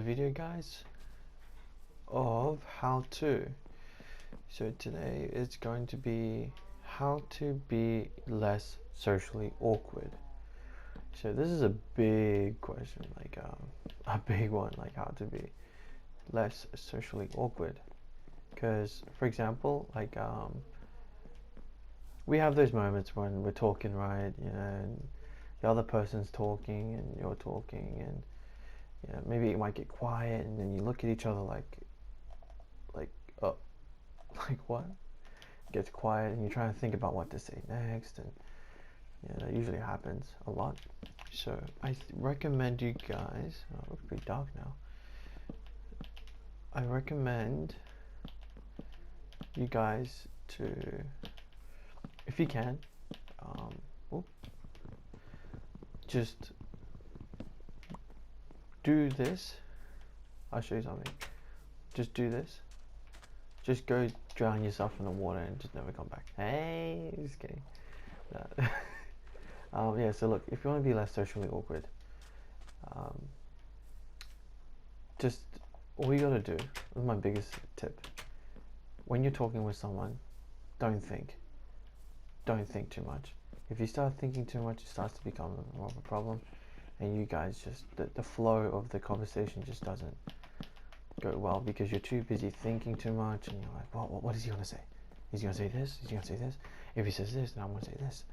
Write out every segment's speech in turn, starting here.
video, guys, of how to. So today it's going to be how to be less socially awkward. So this is a big question, like a big one, like how to be less socially awkward. Because, for example, like we have those moments when we're talking, right? You know, and the other person's talking and you're talking, and you know, maybe it might get quiet, and then you look at each other like oh, like what? It gets quiet, and you're trying to think about what to say next, and yeah, that usually happens a lot. So I recommend you guys. Oh, it looks pretty dark now. I recommend you guys to, if you can, just do this. I'll show you something. Just do this. Just go drown yourself in the water and just never come back. Hey, just kidding. No. Yeah, so look, if you want to be less socially awkward, just all you gotta do, this is my biggest tip. When you're talking with someone, don't think. Don't think too much. If you start thinking too much, it starts to become more of a problem, and you guys just, the flow of the conversation just doesn't go well because you're too busy thinking too much, and you're like, what is he gonna say? He's gonna say this, he's gonna say this. If he says this, then I'm gonna say this.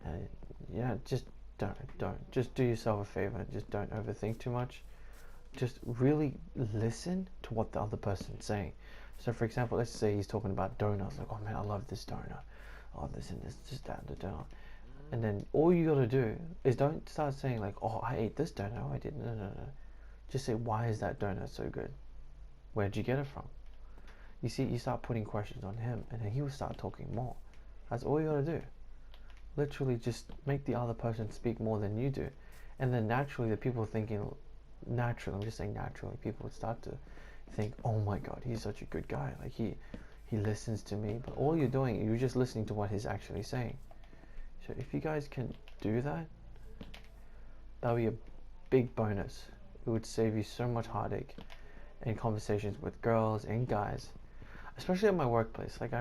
And yeah, just don't. Just do yourself a favor, just don't overthink too much. Just really listen to what the other person's saying. So for example, let's say he's talking about donuts, like, oh man, I love this donut. Oh, this and this, just that, the donut. And then all you gotta do is don't start saying like, oh, I ate this donut, oh, I didn't, no. Just say, why is that donut so good? Where'd you get it from? You see, you start putting questions on him, and then he will start talking more. That's all you gotta do. Literally just make the other person speak more than you do. And then naturally, the people thinking, naturally, I'm just saying naturally, people would start to think, oh my god, he's such a good guy. Like he listens to me. But all you're doing, you're just listening to what he's actually saying. So if you guys can do that, that would be a big bonus. It would save you so much heartache in conversations with girls and guys, especially at my workplace. Like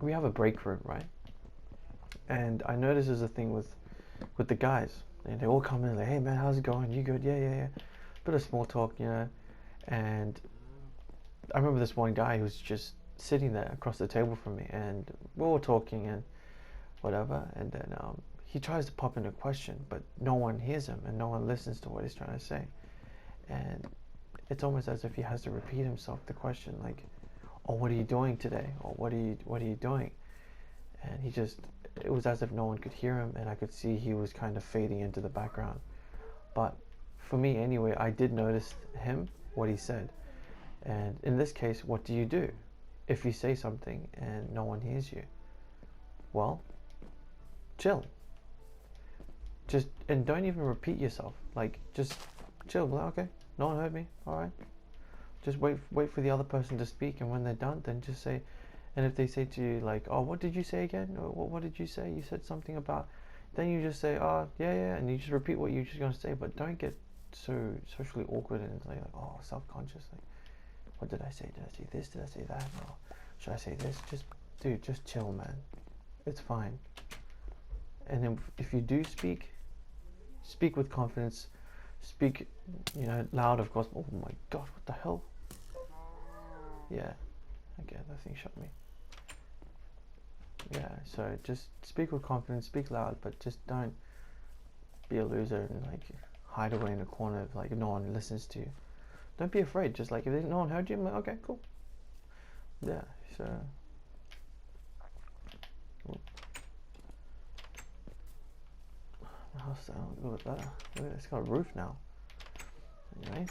we have a break room, right? And I know this is a thing with the guys, and they all come in like, hey man, how's it going? You good? Yeah. Bit of small talk, you know. And I remember this one guy who was just sitting there across the table from me, and we're all talking and whatever, and then he tries to pop in a question, but no one hears him and no one listens to what he's trying to say, and it's almost as if he has to repeat himself the question, like, oh, what are you doing today? Or what are you doing? And it was as if no one could hear him, and I could see he was kind of fading into the background. But for me anyway, I did notice him, what he said. And in this case, what do you do if you say something and no one hears you? Well, chill. And don't even repeat yourself. Like, just chill. Like, okay, no one heard me. All right. Just wait for the other person to speak, and when they're done, then just say. And if they say to you like, oh, what did you say again? Or what did you say? You said something about. Then you just say, oh, yeah, and you just repeat what you're just gonna say. But don't get so socially awkward and like oh, self-conscious. Like, what did I say? Did I say this? Did I say that? Or should I say this? Just chill, man. It's fine. And then if you do speak with confidence. Speak, you know, loud, of course. Oh my god, what the hell? Yeah. Okay, that thing shot me. Yeah, so just speak with confidence, speak loud, but just don't be a loser and like hide away in a corner if like no one listens to you. Don't be afraid, just like if no one heard you, I'm like, okay, cool. Yeah, so my house sounds a little bit better. Look at it, it's got a roof now. Anyway.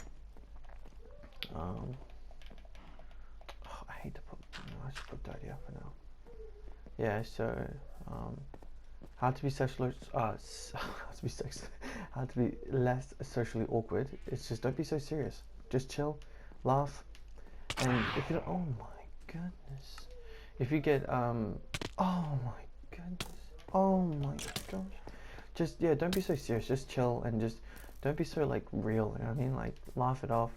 I hate to put, I should put that here for now. Yeah, so how to be how to be less socially awkward. It's just don't be so serious. Just chill, laugh, and if you don't, oh my goodness, if you get oh my gosh, just don't be so serious. Just chill and just don't be so like real. You know what I mean? Like laugh it off.